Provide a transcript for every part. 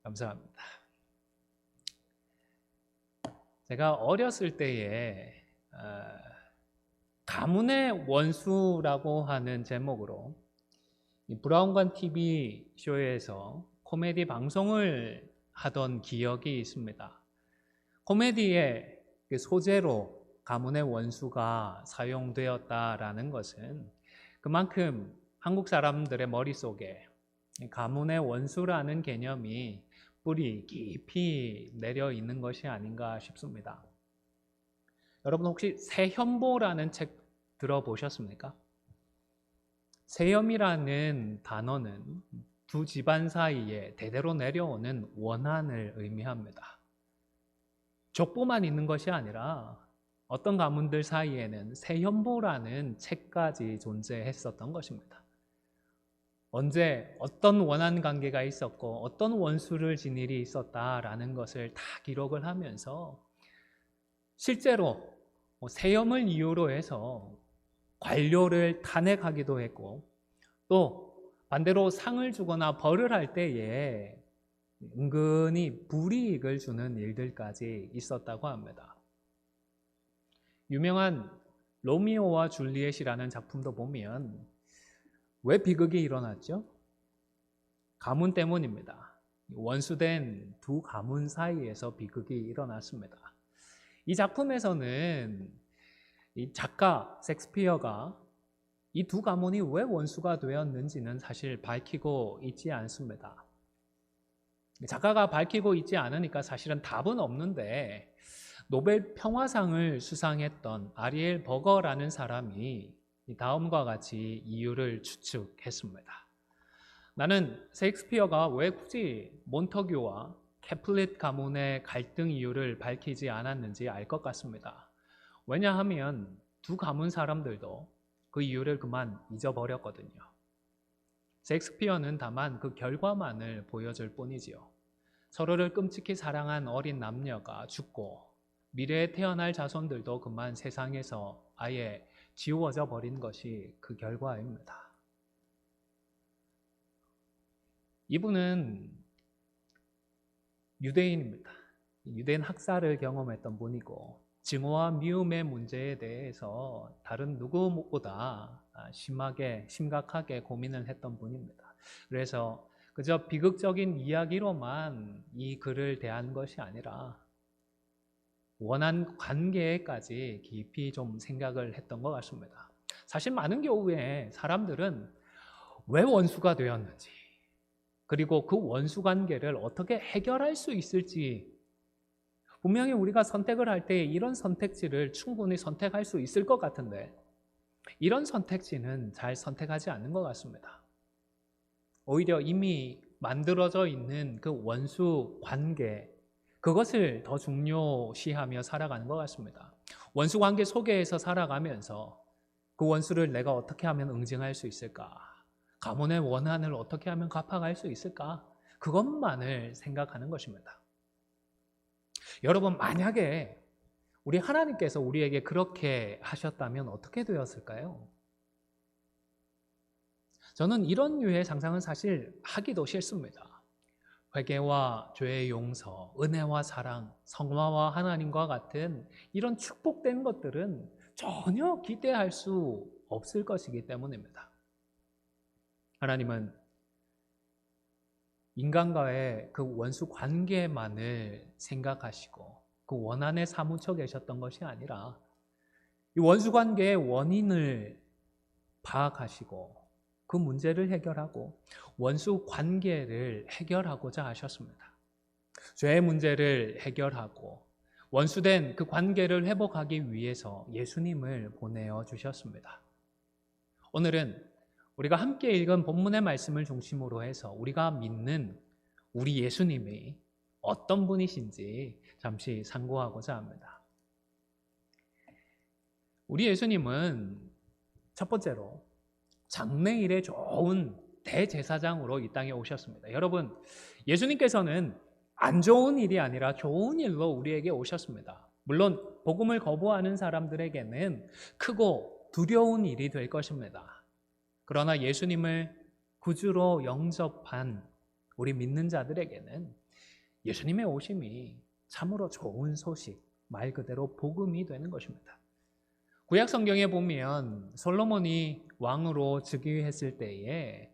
감사합니다. 제가 어렸을 때에 가문의 원수라고 하는 제목으로 이 브라운관 TV 쇼에서 코미디 방송을 하던 기억이 있습니다. 코미디의 그 소재로 가문의 원수가 사용되었다라는 것은 그만큼 한국 사람들의 머릿속에 가문의 원수라는 개념이 뿌리 깊이 내려 있는 것이 아닌가 싶습니다. 여러분 혹시 세현보라는 책 들어보셨습니까? 세염이라는 단어는 두 집안 사이에 대대로 내려오는 원한을 의미합니다. 족보만 있는 것이 아니라 어떤 가문들 사이에는 세현보라는 책까지 존재했었던 것입니다. 언제 어떤 원한 관계가 있었고 어떤 원수를 지닌 일이 있었다라는 것을 다 기록을 하면서 실제로 세염을 이유로 해서 관료를 탄핵하기도 했고 또 반대로 상을 주거나 벌을 할 때에 은근히 불이익을 주는 일들까지 있었다고 합니다. 유명한 로미오와 줄리엣이라는 작품도 보면 왜 비극이 일어났죠? 가문 때문입니다. 원수된 두 가문 사이에서 비극이 일어났습니다. 이 작품에서는 이 작가 셰익스피어가 이 두 가문이 왜 원수가 되었는지는 사실 밝히고 있지 않습니다. 작가가 밝히고 있지 않으니까 사실은 답은 없는데 노벨 평화상을 수상했던 아리엘 버거라는 사람이 다음과 같이 이유를 추측했습니다. 나는 셰익스피어가 왜 굳이 몬터규와 캐플릿 가문의 갈등 이유를 밝히지 않았는지 알 것 같습니다. 왜냐하면 두 가문 사람들도 그 이유를 그만 잊어버렸거든요. 셰익스피어는 다만 그 결과만을 보여줄 뿐이지요. 서로를 끔찍히 사랑한 어린 남녀가 죽고 미래에 태어날 자손들도 그만 세상에서 아예 지워져 버린 것이 그 결과입니다. 이분은 유대인입니다. 유대인 학살을 경험했던 분이고 증오와 미움의 문제에 대해서 다른 누구보다 심각하게 고민을 했던 분입니다. 그래서 그저 비극적인 이야기로만 이 글을 대한 것이 아니라 원한 관계까지 깊이 좀 생각을 했던 것 같습니다. 사실 많은 경우에 사람들은 왜 원수가 되었는지 그리고 그 원수 관계를 어떻게 해결할 수 있을지 분명히 우리가 선택을 할 때 이런 선택지를 충분히 선택할 수 있을 것 같은데 이런 선택지는 잘 선택하지 않는 것 같습니다. 오히려 이미 만들어져 있는 그 원수 관계 그것을 더 중요시하며 살아가는 것 같습니다. 원수 관계 속에서 살아가면서 그 원수를 내가 어떻게 하면 응징할 수 있을까? 가문의 원한을 어떻게 하면 갚아갈 수 있을까? 그것만을 생각하는 것입니다. 여러분 만약에 우리 하나님께서 우리에게 그렇게 하셨다면 어떻게 되었을까요? 저는 이런 류의 상상은 사실 하기도 싫습니다. 회개와 죄의 용서, 은혜와 사랑, 성화와 하나님과 같은 이런 축복된 것들은 전혀 기대할 수 없을 것이기 때문입니다. 하나님은 인간과의 그 원수 관계만을 생각하시고 그 원한에 사무쳐 계셨던 것이 아니라 이 원수 관계의 원인을 파악하시고 그 문제를 해결하고 원수 관계를 해결하고자 하셨습니다. 죄의 문제를 해결하고 원수된 그 관계를 회복하기 위해서 예수님을 보내어 주셨습니다. 오늘은 우리가 함께 읽은 본문의 말씀을 중심으로 해서 우리가 믿는 우리 예수님이 어떤 분이신지 잠시 상고하고자 합니다. 우리 예수님은 첫 번째로 장래일에 좋은 대제사장으로 이 땅에 오셨습니다. 여러분, 예수님께서는 안 좋은 일이 아니라 좋은 일로 우리에게 오셨습니다. 물론 복음을 거부하는 사람들에게는 크고 두려운 일이 될 것입니다. 그러나 예수님을 구주로 영접한 우리 믿는 자들에게는 예수님의 오심이 참으로 좋은 소식, 말 그대로 복음이 되는 것입니다. 구약 성경에 보면 솔로몬이 왕으로 즉위했을 때에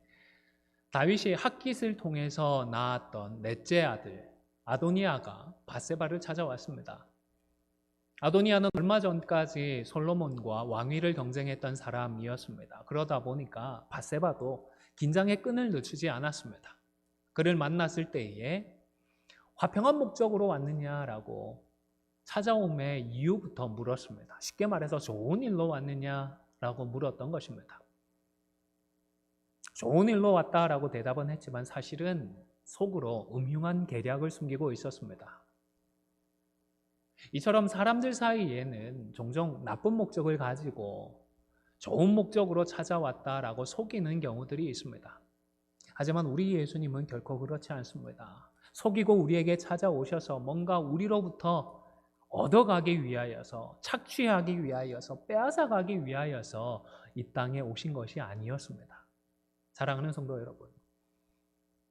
다윗이 핫깃을 통해서 낳았던 넷째 아들 아도니아가 밧세바를 찾아왔습니다. 아도니아는 얼마 전까지 솔로몬과 왕위를 경쟁했던 사람이었습니다. 그러다 보니까 밧세바도 긴장의 끈을 늦추지 않았습니다. 그를 만났을 때에 화평한 목적으로 왔느냐라고 찾아옴의 이유부터 물었습니다. 쉽게 말해서 좋은 일로 왔느냐라고 물었던 것입니다. 좋은 일로 왔다라고 대답은 했지만 사실은 속으로 음흉한 계략을 숨기고 있었습니다. 이처럼 사람들 사이에는 종종 나쁜 목적을 가지고 좋은 목적으로 찾아왔다라고 속이는 경우들이 있습니다. 하지만 우리 예수님은 결코 그렇지 않습니다. 속이고 우리에게 찾아오셔서 뭔가 우리로부터 얻어가기 위하여서, 착취하기 위하여서, 빼앗아가기 위하여서 이 땅에 오신 것이 아니었습니다. 사랑하는 성도 여러분,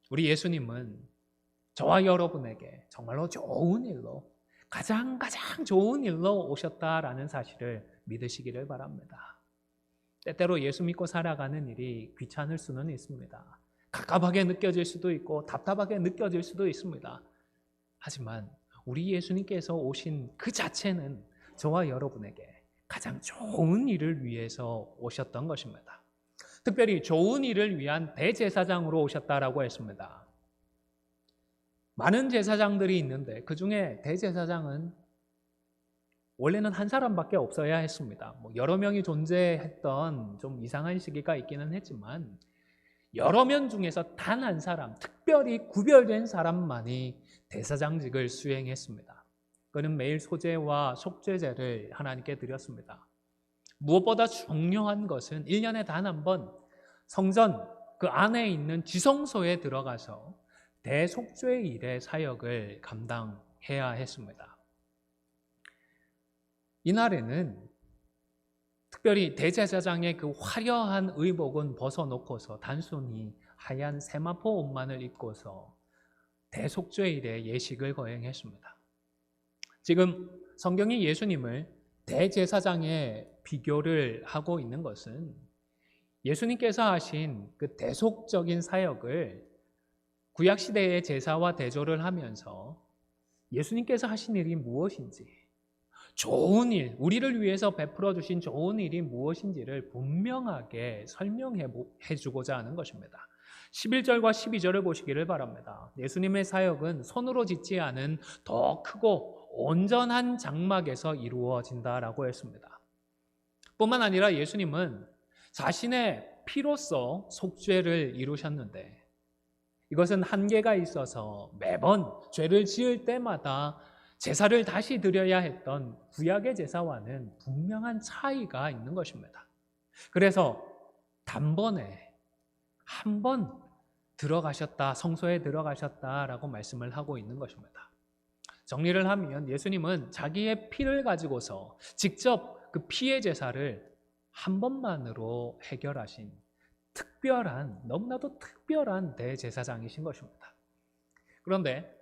우리 예수님은 저와 여러분에게 정말로 좋은 일로, 가장 좋은 일로 오셨다라는 사실을 믿으시기를 바랍니다. 때때로 예수 믿고 살아가는 일이 귀찮을 수는 있습니다. 갑갑하게 느껴질 수도 있고 답답하게 느껴질 수도 있습니다. 하지만 우리 예수님께서 오신 그 자체는 저와 여러분에게 가장 좋은 일을 위해서 오셨던 것입니다. 특별히 좋은 일을 위한 대제사장으로 오셨다라고 했습니다. 많은 제사장들이 있는데 그 중에 대제사장은 원래는 한 사람밖에 없어야 했습니다. 여러 명이 존재했던 좀 이상한 시기가 있기는 했지만 여러 명 중에서 단 한 사람, 특별히 구별된 사람만이 대사장직을 수행했습니다. 그는 매일 소제와 속죄제를 하나님께 드렸습니다. 무엇보다 중요한 것은 1년에 단 한 번 성전 그 안에 있는 지성소에 들어가서 대속죄 일의 사역을 감당해야 했습니다. 이날에는 특별히 대제사장의 그 화려한 의복은 벗어놓고서 단순히 하얀 세마포 옷만을 입고서 대속죄일의 예식을 거행했습니다. 지금 성경이 예수님을 대제사장에 비교를 하고 있는 것은 예수님께서 하신 그 대속적인 사역을 구약시대의 제사와 대조를 하면서 예수님께서 하신 일이 무엇인지, 좋은 일, 우리를 위해서 베풀어 주신 좋은 일이 무엇인지를 분명하게 설명해 주고자 하는 것입니다. 11절과 12절을 보시기를 바랍니다. 예수님의 사역은 손으로 짓지 않은 더 크고 온전한 장막에서 이루어진다라고 했습니다. 뿐만 아니라 예수님은 자신의 피로써 속죄를 이루셨는데 이것은 한계가 있어서 매번 죄를 지을 때마다 제사를 다시 드려야 했던 구약의 제사와는 분명한 차이가 있는 것입니다. 그래서 단번에 한 번 들어가셨다, 성소에 들어가셨다라고 말씀을 하고 있는 것입니다. 정리를 하면 예수님은 자기의 피를 가지고서 직접 그 피의 제사를 한 번만으로 해결하신 특별한, 너무나도 특별한 대제사장이신 것입니다. 그런데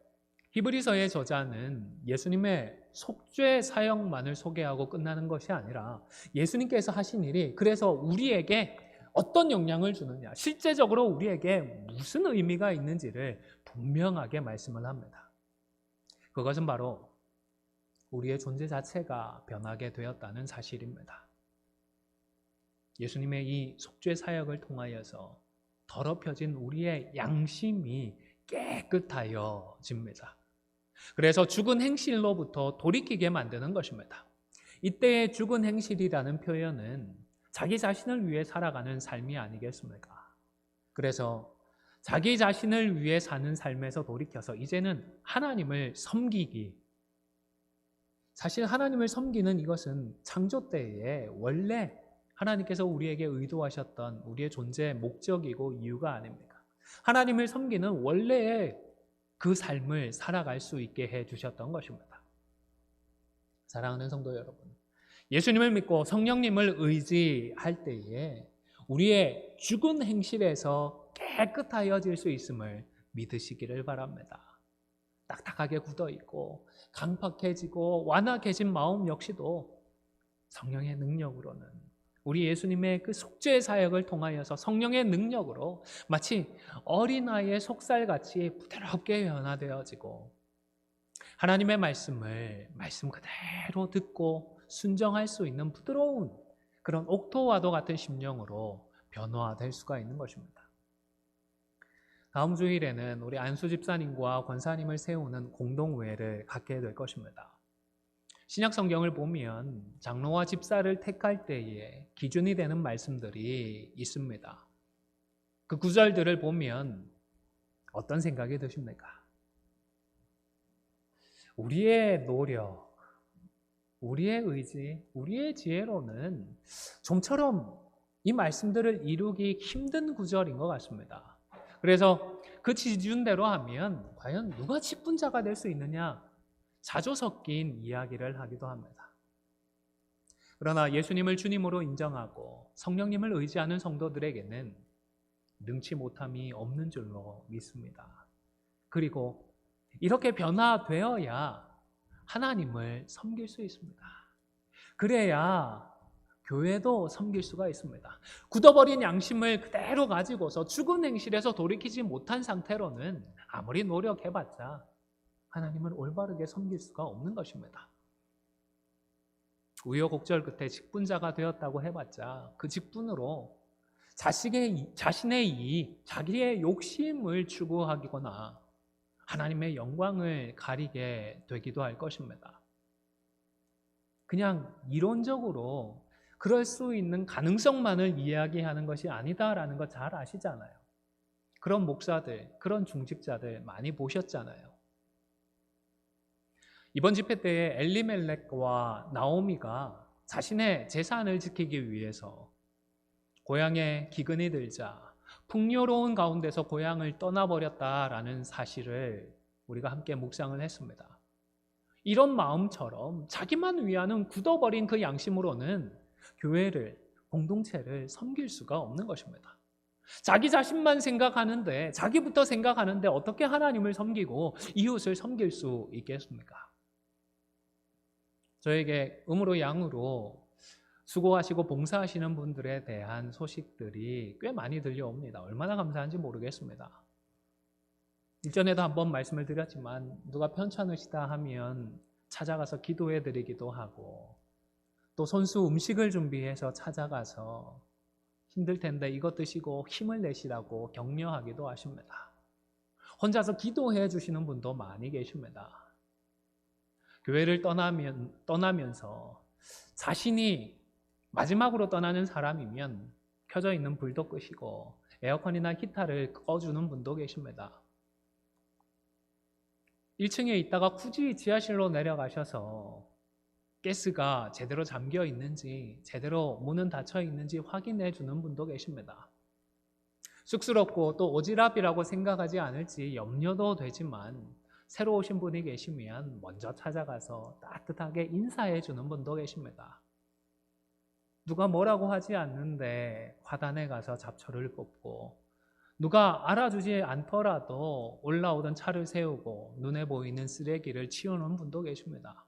히브리서의 저자는 예수님의 속죄 사역만을 소개하고 끝나는 것이 아니라 예수님께서 하신 일이 그래서 우리에게 어떤 영향을 주느냐, 실제적으로 우리에게 무슨 의미가 있는지를 분명하게 말씀을 합니다. 그것은 바로 우리의 존재 자체가 변하게 되었다는 사실입니다. 예수님의 이 속죄 사역을 통하여서 더럽혀진 우리의 양심이 깨끗하여집니다. 그래서 죽은 행실로부터 돌이키게 만드는 것입니다. 이때의 죽은 행실이라는 표현은 자기 자신을 위해 살아가는 삶이 아니겠습니까? 그래서 자기 자신을 위해 사는 삶에서 돌이켜서 이제는 하나님을 섬기기. 사실 하나님을 섬기는 이것은 창조 때에 원래 하나님께서 우리에게 의도하셨던 우리의 존재의 목적이고 이유가 아닙니까? 하나님을 섬기는 원래의 그 삶을 살아갈 수 있게 해주셨던 것입니다. 사랑하는 성도 여러분, 예수님을 믿고 성령님을 의지할 때에 우리의 죽은 행실에서 깨끗하여질 수 있음을 믿으시기를 바랍니다. 딱딱하게 굳어있고 강팍해지고 완악해진 마음 역시도 성령의 능력으로는, 우리 예수님의 그 속죄 사역을 통하여서 성령의 능력으로 마치 어린아이의 속살같이 부드럽게 변화되어지고, 하나님의 말씀을 말씀 그대로 듣고 순정할 수 있는 부드러운 그런 옥토와도 같은 심령으로 변화될 수가 있는 것입니다. 다음 주일에는 우리 안수 집사님과 권사님을 세우는 공동회를 갖게 될 것입니다. 신약 성경을 보면 장로와 집사를 택할 때에 기준이 되는 말씀들이 있습니다. 그 구절들을 보면 어떤 생각이 드십니까? 우리의 노력, 우리의 의지, 우리의 지혜로는 좀처럼 이 말씀들을 이루기 힘든 구절인 것 같습니다. 그래서 그 기준대로 하면 과연 누가 직분자가 될 수 있느냐? 자조 섞인 이야기를 하기도 합니다. 그러나 예수님을 주님으로 인정하고 성령님을 의지하는 성도들에게는 능치 못함이 없는 줄로 믿습니다. 그리고 이렇게 변화되어야 하나님을 섬길 수 있습니다. 그래야 교회도 섬길 수가 있습니다. 굳어버린 양심을 그대로 가지고서 죽은 행실에서 돌이키지 못한 상태로는 아무리 노력해봤자 하나님을 올바르게 섬길 수가 없는 것입니다. 우여곡절 끝에 직분자가 되었다고 해봤자 그 직분으로 자신의 이익, 자기의 욕심을 추구하거나 하나님의 영광을 가리게 되기도 할 것입니다. 그냥 이론적으로 그럴 수 있는 가능성만을 이야기하는 것이 아니다라는 거 잘 아시잖아요. 그런 목사들, 그런 중직자들 많이 보셨잖아요. 이번 집회 때에 엘리멜렉과 나오미가 자신의 재산을 지키기 위해서 고향에 기근이 들자 풍요로운 가운데서 고향을 떠나버렸다라는 사실을 우리가 함께 묵상을 했습니다. 이런 마음처럼 자기만 위하는 굳어버린 그 양심으로는 교회를, 공동체를 섬길 수가 없는 것입니다. 자기 자신만 생각하는데, 자기부터 생각하는데 어떻게 하나님을 섬기고 이웃을 섬길 수 있겠습니까? 저에게 음으로 양으로 수고하시고 봉사하시는 분들에 대한 소식들이 꽤 많이 들려옵니다. 얼마나 감사한지 모르겠습니다. 일전에도 한번 말씀을 드렸지만 누가 편찮으시다 하면 찾아가서 기도해 드리기도 하고, 또 손수 음식을 준비해서 찾아가서 힘들 텐데 이것 드시고 힘을 내시라고 격려하기도 하십니다. 혼자서 기도해 주시는 분도 많이 계십니다. 교회를 떠나면서 자신이 마지막으로 떠나는 사람이면 켜져 있는 불도 끄시고 에어컨이나 히터를 꺼주는 분도 계십니다. 1층에 있다가 굳이 지하실로 내려가셔서 가스가 제대로 잠겨 있는지, 제대로 문은 닫혀 있는지 확인해 주는 분도 계십니다. 쑥스럽고 또 오지랖이라고 생각하지 않을지 염려도 되지만 새로 오신 분이 계시면 먼저 찾아가서 따뜻하게 인사해 주는 분도 계십니다. 누가 뭐라고 하지 않는데 화단에 가서 잡초를 뽑고, 누가 알아주지 않더라도 올라오던 차를 세우고 눈에 보이는 쓰레기를 치우는 분도 계십니다.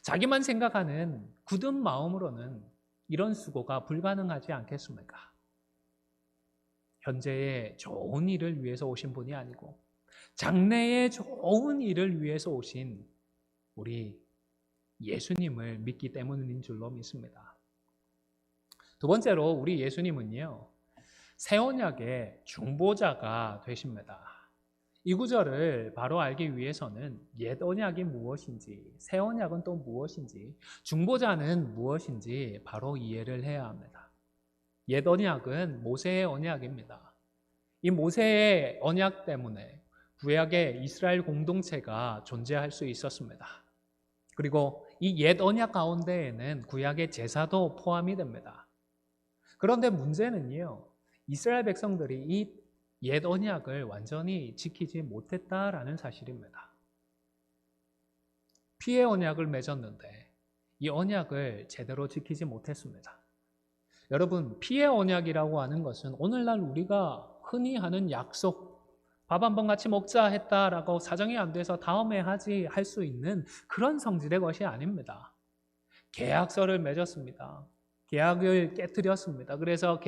자기만 생각하는 굳은 마음으로는 이런 수고가 불가능하지 않겠습니까? 현재의 좋은 일을 위해서 오신 분이 아니고 장래의 좋은 일을 위해서 오신 우리 예수님을 믿기 때문인 줄로 믿습니다. 두 번째로 우리 예수님은요, 새 언약의 중보자가 되십니다. 이 구절을 바로 알기 위해서는 옛 언약이 무엇인지, 새 언약은 또 무엇인지, 중보자는 무엇인지 바로 이해를 해야 합니다. 옛 언약은 모세의 언약입니다. 이 모세의 언약 때문에 구약의 이스라엘 공동체가 존재할 수 있었습니다. 그리고 이 옛 언약 가운데에는 구약의 제사도 포함이 됩니다. 그런데 문제는요, 이스라엘 백성들이 이 옛 언약을 완전히 지키지 못했다라는 사실입니다. 피의 언약을 맺었는데 이 언약을 제대로 지키지 못했습니다. 여러분, 피의 언약이라고 하는 것은 오늘날 우리가 흔히 하는 약속, 밥 한번 같이 먹자 했다라고 사정이 안 돼서 다음에 하지 할 수 있는 그런 성질의 것이 아닙니다. 계약서를 맺었습니다. 계약을 깨뜨렸습니다. 그래서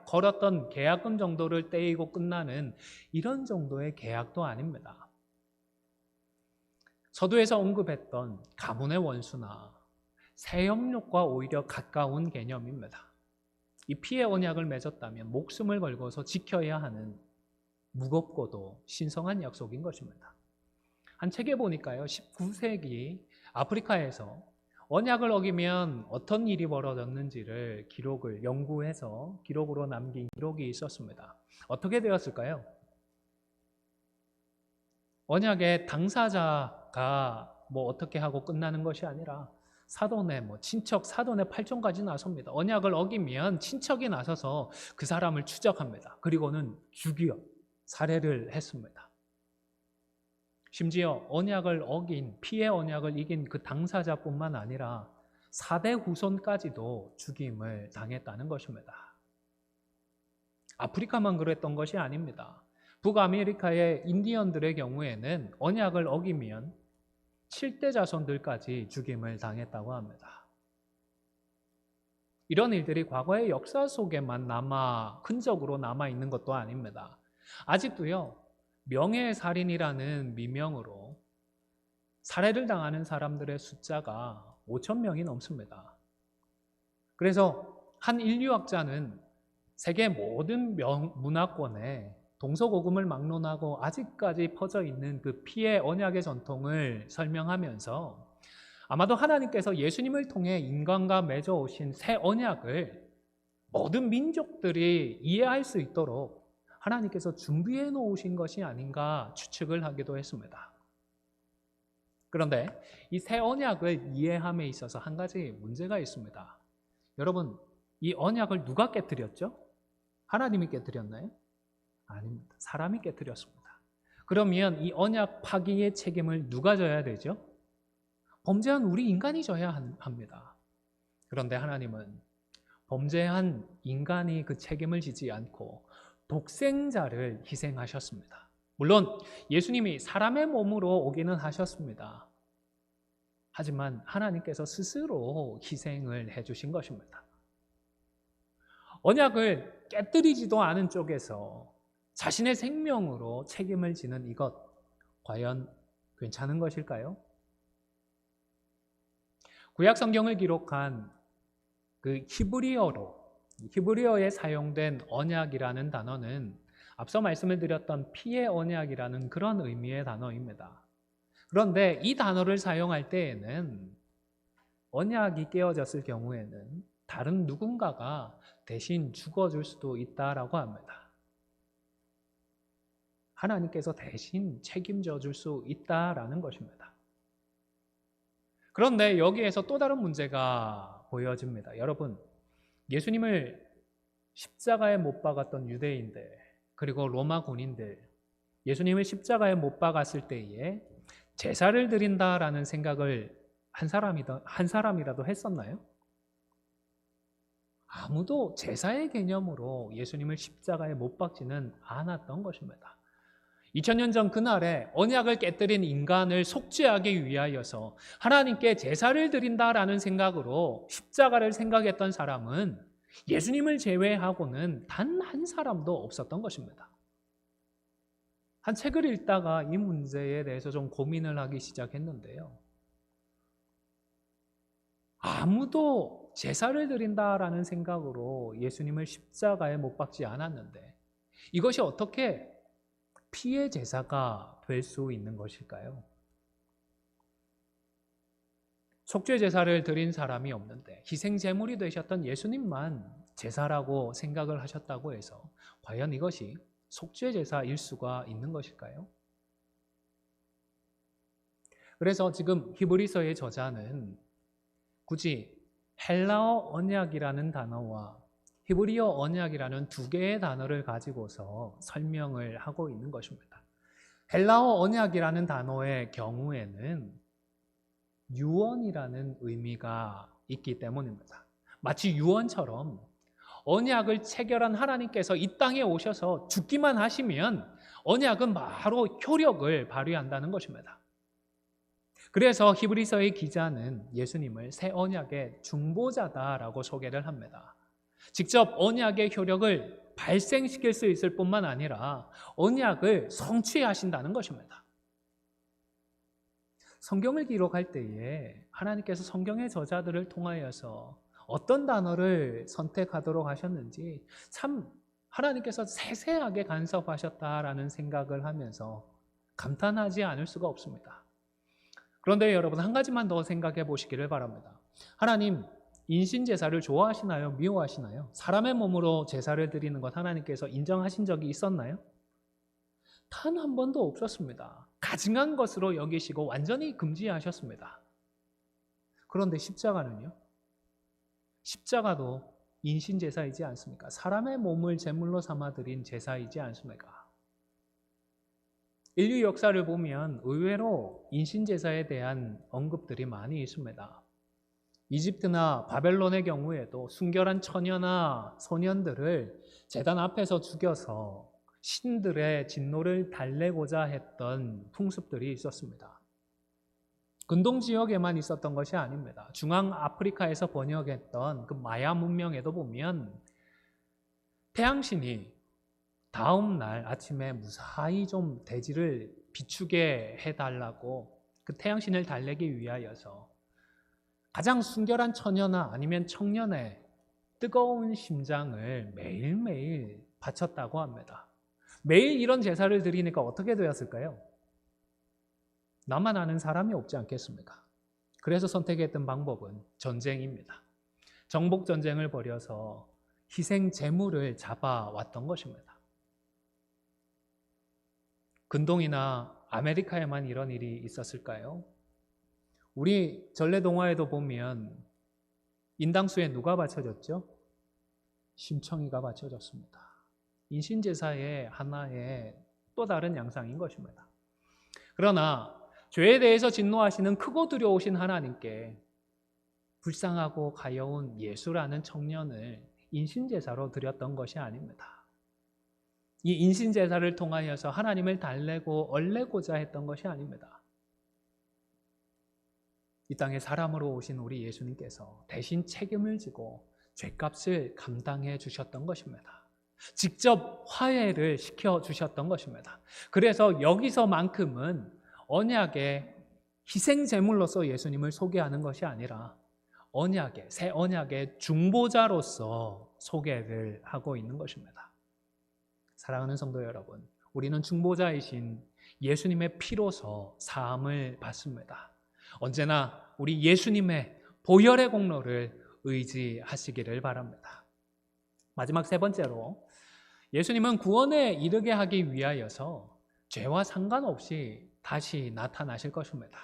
걸었던 계약금 정도를 떼이고 끝나는 이런 정도의 계약도 아닙니다. 서두에서 언급했던 가문의 원수나 세형육과 오히려 가까운 개념입니다. 이 피의 언약을 맺었다면 목숨을 걸고서 지켜야 하는 무겁고도 신성한 약속인 것입니다. 한 책에 보니까요, 19세기 아프리카에서 언약을 어기면 어떤 일이 벌어졌는지를 연구해서 기록으로 남긴 기록이 있었습니다. 어떻게 되었을까요? 언약의 당사자가 어떻게 하고 끝나는 것이 아니라 친척 사돈의 팔촌까지 나섭니다. 언약을 어기면 친척이 나서서 그 사람을 추적합니다. 그리고는 죽여 살해를 했습니다. 심지어 피의 언약을 이긴 그 당사자뿐만 아니라 4대 후손까지도 죽임을 당했다는 것입니다. 아프리카만 그랬던 것이 아닙니다. 북아메리카의 인디언들의 경우에는 언약을 어기면 7대 자손들까지 죽임을 당했다고 합니다. 이런 일들이 과거의 역사 속에만 흔적으로 남아있는 것도 아닙니다. 아직도요, 명예살인이라는 미명으로 살해를 당하는 사람들의 숫자가 5천 명이 넘습니다. 그래서 한 인류학자는 세계 모든 문화권에 동서고금을 막론하고 아직까지 퍼져 있는 그 피의 언약의 전통을 설명하면서 아마도 하나님께서 예수님을 통해 인간과 맺어오신 새 언약을 모든 민족들이 이해할 수 있도록 하나님께서 준비해 놓으신 것이 아닌가 추측을 하기도 했습니다. 그런데 이 새 언약을 이해함에 있어서 한 가지 문제가 있습니다. 여러분, 이 언약을 누가 깨뜨렸죠? 하나님이 깨뜨렸나요? 아닙니다. 사람이 깨뜨렸습니다. 그러면 이 언약 파기의 책임을 누가 져야 되죠? 범죄한 우리 인간이 져야 합니다. 그런데 하나님은 범죄한 인간이 그 책임을 지지 않고 독생자를 희생하셨습니다. 물론 예수님이 사람의 몸으로 오기는 하셨습니다. 하지만 하나님께서 스스로 희생을 해주신 것입니다. 언약을 깨뜨리지도 않은 쪽에서 자신의 생명으로 책임을 지는 이것, 과연 괜찮은 것일까요? 구약 성경을 기록한 그 히브리어에 사용된 언약이라는 단어는 앞서 말씀을 드렸던 피의 언약이라는 그런 의미의 단어입니다. 그런데 이 단어를 사용할 때에는 언약이 깨어졌을 경우에는 다른 누군가가 대신 죽어줄 수도 있다라고 합니다. 하나님께서 대신 책임져 줄 수 있다라는 것입니다. 그런데 여기에서 또 다른 문제가 보여집니다. 여러분, 예수님을 십자가에 못 박았던 유대인들, 그리고 로마 군인들, 예수님을 십자가에 못 박았을 때에 제사를 드린다라는 생각을 한 사람이라도 했었나요? 아무도 제사의 개념으로 예수님을 십자가에 못 박지는 않았던 것입니다. 2000년 전 그날에 언약을 깨뜨린 인간을 속죄하기 위하여서 하나님께 제사를 드린다라는 생각으로 십자가를 생각했던 사람은 예수님을 제외하고는 단 한 사람도 없었던 것입니다. 한 책을 읽다가 이 문제에 대해서 좀 고민을 하기 시작했는데요. 아무도 제사를 드린다라는 생각으로 예수님을 십자가에 못 박지 않았는데 이것이 어떻게 피의 제사가 될 수 있는 것일까요? 속죄 제사를 드린 사람이 없는데 희생 제물이 되셨던 예수님만 제사라고 생각을 하셨다고 해서 과연 이것이 속죄 제사일 수가 있는 것일까요? 그래서 지금 히브리서의 저자는 굳이 헬라어 언약이라는 단어와 히브리어 언약이라는 두 개의 단어를 가지고서 설명을 하고 있는 것입니다. 헬라어 언약이라는 단어의 경우에는 유언이라는 의미가 있기 때문입니다. 마치 유언처럼 언약을 체결한 하나님께서 이 땅에 오셔서 죽기만 하시면 언약은 바로 효력을 발휘한다는 것입니다. 그래서 히브리서의 기자는 예수님을 새 언약의 중보자다라고 소개를 합니다. 직접 언약의 효력을 발생시킬 수 있을 뿐만 아니라 언약을 성취하신다는 것입니다. 성경을 기록할 때에 하나님께서 성경의 저자들을 통하여서 어떤 단어를 선택하도록 하셨는지 참 하나님께서 세세하게 간섭하셨다라는 생각을 하면서 감탄하지 않을 수가 없습니다. 그런데 여러분, 한 가지만 더 생각해 보시기를 바랍니다. 하나님, 인신제사를 좋아하시나요? 미워하시나요? 사람의 몸으로 제사를 드리는 것 하나님께서 인정하신 적이 있었나요? 단 한 번도 없었습니다. 가증한 것으로 여기시고 완전히 금지하셨습니다. 그런데 십자가는요? 십자가도 인신제사이지 않습니까? 사람의 몸을 제물로 삼아 드린 제사이지 않습니까? 인류 역사를 보면 의외로 인신제사에 대한 언급들이 많이 있습니다. 이집트나 바벨론의 경우에도 순결한 처녀나 소년들을 제단 앞에서 죽여서 신들의 진노를 달래고자 했던 풍습들이 있었습니다. 근동 지역에만 있었던 것이 아닙니다. 중앙 아프리카에서 번역했던 그 마야 문명에도 보면 태양신이 다음 날 아침에 무사히 좀 대지를 비추게 해달라고 그 태양신을 달래기 위하여서 가장 순결한 처녀나 아니면 청년의 뜨거운 심장을 매일매일 바쳤다고 합니다. 매일 이런 제사를 드리니까 어떻게 되었을까요? 나만 아는 사람이 없지 않겠습니까? 그래서 선택했던 방법은 전쟁입니다. 정복 전쟁을 벌여서 희생 제물을 잡아왔던 것입니다. 근동이나 아메리카에만 이런 일이 있었을까요? 우리 전래동화에도 보면 인당수에 누가 바쳐졌죠? 심청이가 바쳐졌습니다. 인신제사의 하나의 또 다른 양상인 것입니다. 그러나 죄에 대해서 진노하시는 크고 두려우신 하나님께 불쌍하고 가여운 예수라는 청년을 인신제사로 드렸던 것이 아닙니다. 이 인신제사를 통하여서 하나님을 달래고 얼레고자 했던 것이 아닙니다. 이 땅에 사람으로 오신 우리 예수님께서 대신 책임을 지고 죄값을 감당해 주셨던 것입니다. 직접 화해를 시켜주셨던 것입니다. 그래서 여기서만큼은 언약의 희생제물로서 예수님을 소개하는 것이 아니라 언약의, 새 언약의 중보자로서 소개를 하고 있는 것입니다. 사랑하는 성도 여러분, 우리는 중보자이신 예수님의 피로서 사함을 받습니다. 언제나 우리 예수님의 보혈의 공로를 의지하시기를 바랍니다. 마지막 세 번째로, 예수님은 구원에 이르게 하기 위하여서 죄와 상관없이 다시 나타나실 것입니다.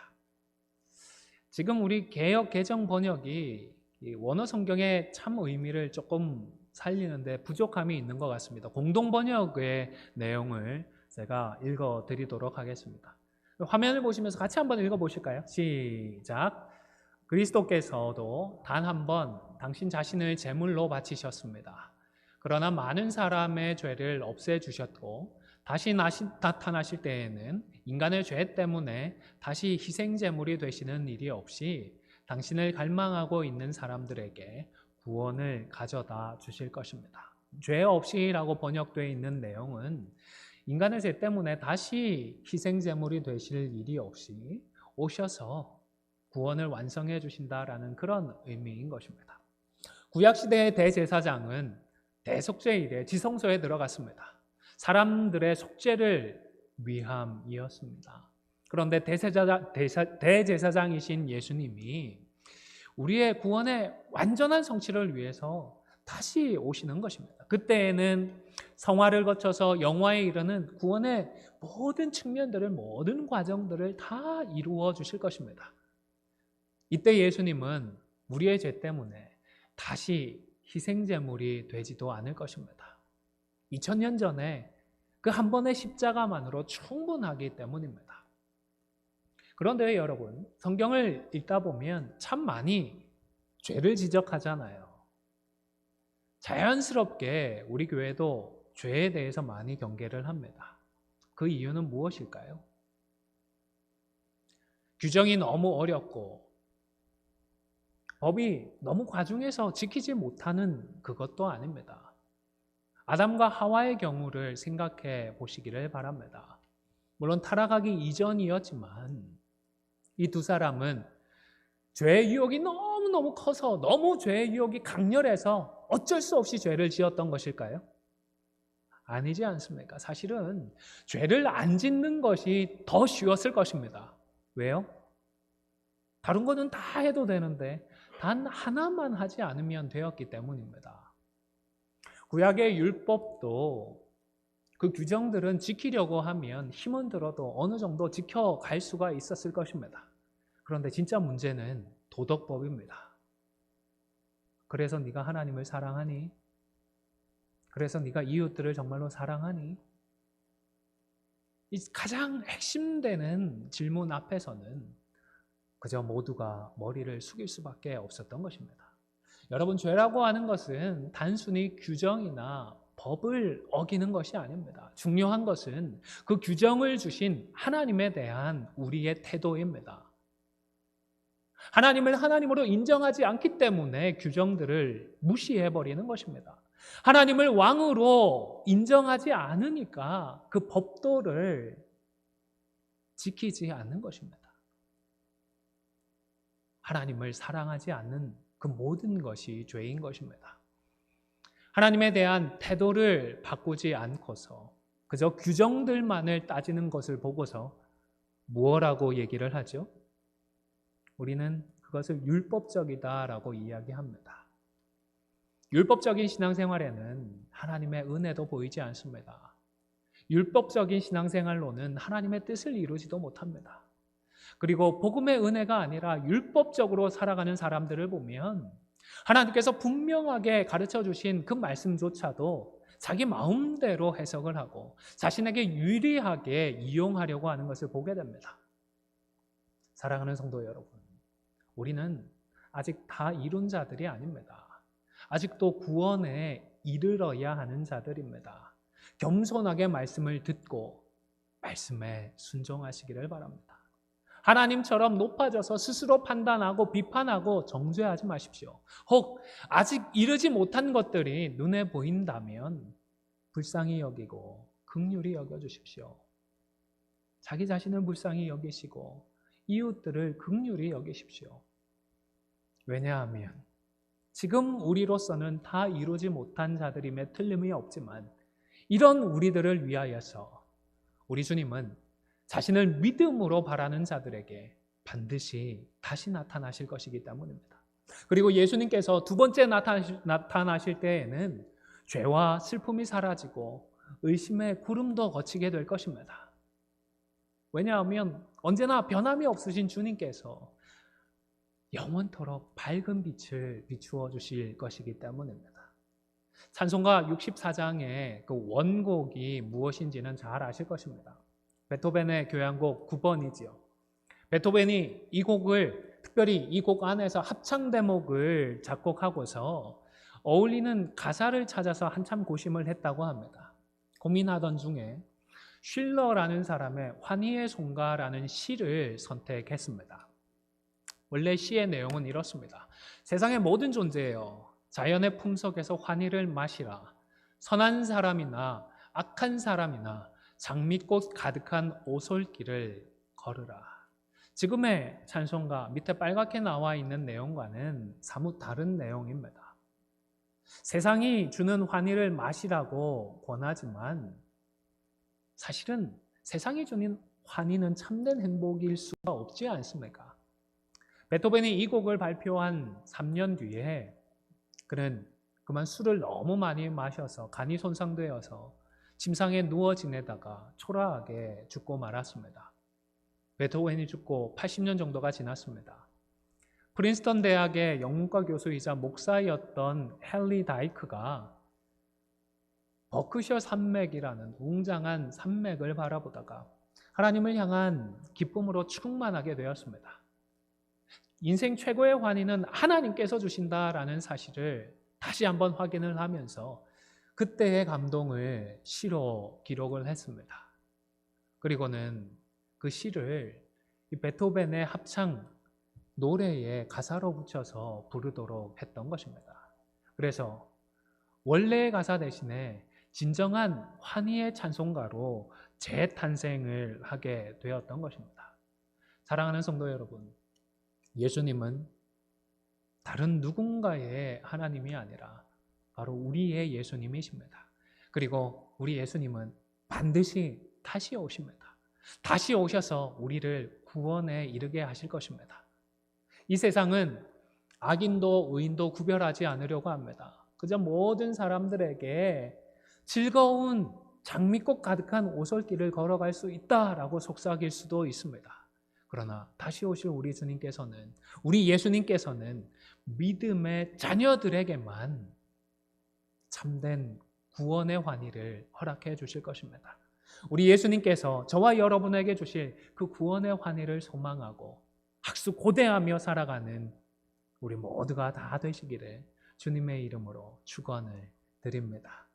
지금 우리 개역 개정 번역이 원어 성경의 참 의미를 조금 살리는데 부족함이 있는 것 같습니다. 공동 번역의 내용을 제가 읽어 드리도록 하겠습니다. 화면을 보시면서 같이 한번 읽어 보실까요? 시작. 그리스도께서도 단 한 번 당신 자신을 제물로 바치셨습니다. 그러나 많은 사람의 죄를 없애주셨고 다시 나타나실 때에는 인간의 죄 때문에 다시 희생제물이 되시는 일이 없이 당신을 갈망하고 있는 사람들에게 구원을 가져다 주실 것입니다. 죄 없이라고 번역되어 있는 내용은 인간의 죄 때문에 다시 희생제물이 되실 일이 없이 오셔서 구원을 완성해 주신다라는 그런 의미인 것입니다. 구약시대의 대제사장은 대속죄일에 지성소에 들어갔습니다. 사람들의 속죄를 위함이었습니다. 그런데 대제사장이신 예수님이 우리의 구원의 완전한 성취를 위해서 다시 오시는 것입니다. 그때에는 성화를 거쳐서 영화에 이르는 구원의 모든 측면들을, 모든 과정들을 다 이루어 주실 것입니다. 이때 예수님은 우리의 죄 때문에 다시 희생제물이 되지도 않을 것입니다. 2000년 전에 그 한 번의 십자가만으로 충분하기 때문입니다. 그런데 여러분, 성경을 읽다 보면 참 많이 죄를 지적하잖아요. 자연스럽게 우리 교회도 죄에 대해서 많이 경계를 합니다. 그 이유는 무엇일까요? 규정이 너무 어렵고 법이 너무 과중해서 지키지 못하는 그것도 아닙니다. 아담과 하와의 경우를 생각해 보시기를 바랍니다. 물론 타락하기 이전이었지만 이 두 사람은 죄의 유혹이 너무너무 커서 너무 죄의 유혹이 강렬해서 어쩔 수 없이 죄를 지었던 것일까요? 아니지 않습니까? 사실은 죄를 안 짓는 것이 더 쉬웠을 것입니다. 왜요? 다른 거는 다 해도 되는데 단 하나만 하지 않으면 되었기 때문입니다. 구약의 율법도 그 규정들은 지키려고 하면 힘은 들어도 어느 정도 지켜갈 수가 있었을 것입니다. 그런데 진짜 문제는 도덕법입니다. 그래서 네가 하나님을 사랑하니? 그래서 네가 이웃들을 정말로 사랑하니? 이 가장 핵심되는 질문 앞에서는 그저 모두가 머리를 숙일 수밖에 없었던 것입니다. 여러분, 죄라고 하는 것은 단순히 규정이나 법을 어기는 것이 아닙니다. 중요한 것은 그 규정을 주신 하나님에 대한 우리의 태도입니다. 하나님을 하나님으로 인정하지 않기 때문에 규정들을 무시해버리는 것입니다. 하나님을 왕으로 인정하지 않으니까 그 법도를 지키지 않는 것입니다. 하나님을 사랑하지 않는 그 모든 것이 죄인 것입니다. 하나님에 대한 태도를 바꾸지 않고서 그저 규정들만을 따지는 것을 보고서 무엇라고 얘기를 하죠? 우리는 그것을 율법적이다라고 이야기합니다. 율법적인 신앙생활에는 하나님의 은혜도 보이지 않습니다. 율법적인 신앙생활로는 하나님의 뜻을 이루지도 못합니다. 그리고 복음의 은혜가 아니라 율법적으로 살아가는 사람들을 보면 하나님께서 분명하게 가르쳐 주신 그 말씀조차도 자기 마음대로 해석을 하고 자신에게 유리하게 이용하려고 하는 것을 보게 됩니다. 사랑하는 성도 여러분, 우리는 아직 다 이룬 자들이 아닙니다. 아직도 구원에 이르러야 하는 자들입니다. 겸손하게 말씀을 듣고 말씀에 순종하시기를 바랍니다. 하나님처럼 높아져서 스스로 판단하고 비판하고 정죄하지 마십시오. 혹 아직 이르지 못한 것들이 눈에 보인다면 불쌍히 여기고 긍휼히 여겨주십시오. 자기 자신을 불쌍히 여기시고 이웃들을 긍휼히 여기십시오. 왜냐하면 지금 우리로서는 다 이루지 못한 자들임에 틀림이 없지만 이런 우리들을 위하여서 우리 주님은 자신을 믿음으로 바라는 자들에게 반드시 다시 나타나실 것이기 때문입니다. 그리고 예수님께서 두 번째 나타나실 때에는 죄와 슬픔이 사라지고 의심의 구름도 거치게 될 것입니다. 왜냐하면 언제나 변함이 없으신 주님께서 영원토록 밝은 빛을 비추어 주실 것이기 때문입니다. 찬송가 64장의 그 원곡이 무엇인지는 잘 아실 것입니다. 베토벤의 교향곡 9번이지요. 베토벤이 이 곡을 특별히 이 곡 안에서 합창 대목을 작곡하고서 어울리는 가사를 찾아서 한참 고심을 했다고 합니다. 고민하던 중에 쉴러라는 사람의 환희의 송가라는 시를 선택했습니다. 원래 시의 내용은 이렇습니다. 세상의 모든 존재예요. 자연의 품속에서 환희를 마시라. 선한 사람이나 악한 사람이나 장미꽃 가득한 오솔길을 걸으라. 지금의 찬송가 밑에 빨갛게 나와 있는 내용과는 사뭇 다른 내용입니다. 세상이 주는 환희를 마시라고 권하지만 사실은 세상이 주는 환희는 참된 행복일 수가 없지 않습니까? 베토벤이 이 곡을 발표한 3년 뒤에 그는 그만 술을 너무 많이 마셔서 간이 손상되어서 침상에 누워 지내다가 초라하게 죽고 말았습니다. 베토벤이 죽고 80년 정도가 지났습니다. 프린스턴 대학의 영문과 교수이자 목사였던 헨리 다이크가 버크셔 산맥이라는 웅장한 산맥을 바라보다가 하나님을 향한 기쁨으로 충만하게 되었습니다. 인생 최고의 환희는 하나님께서 주신다라는 사실을 다시 한번 확인을 하면서 그때의 감동을 시로 기록을 했습니다. 그리고는 그 시를 이 베토벤의 합창 노래에 가사로 붙여서 부르도록 했던 것입니다. 그래서 원래의 가사 대신에 진정한 환희의 찬송가로 재탄생을 하게 되었던 것입니다. 사랑하는 성도 여러분, 예수님은 다른 누군가의 하나님이 아니라 바로 우리의 예수님이십니다. 그리고 우리 예수님은 반드시 다시 오십니다. 다시 오셔서 우리를 구원에 이르게 하실 것입니다. 이 세상은 악인도 의인도 구별하지 않으려고 합니다. 그저 모든 사람들에게 즐거운 장미꽃 가득한 오솔길을 걸어갈 수 있다라고 속삭일 수도 있습니다. 그러나 다시 오실 우리 주님께서는, 우리 예수님께서는 믿음의 자녀들에게만 참된 구원의 환희를 허락해 주실 것입니다. 우리 예수님께서 저와 여러분에게 주실 그 구원의 환희를 소망하고 학수고대하며 살아가는 우리 모두가 다 되시기를 주님의 이름으로 축원을 드립니다.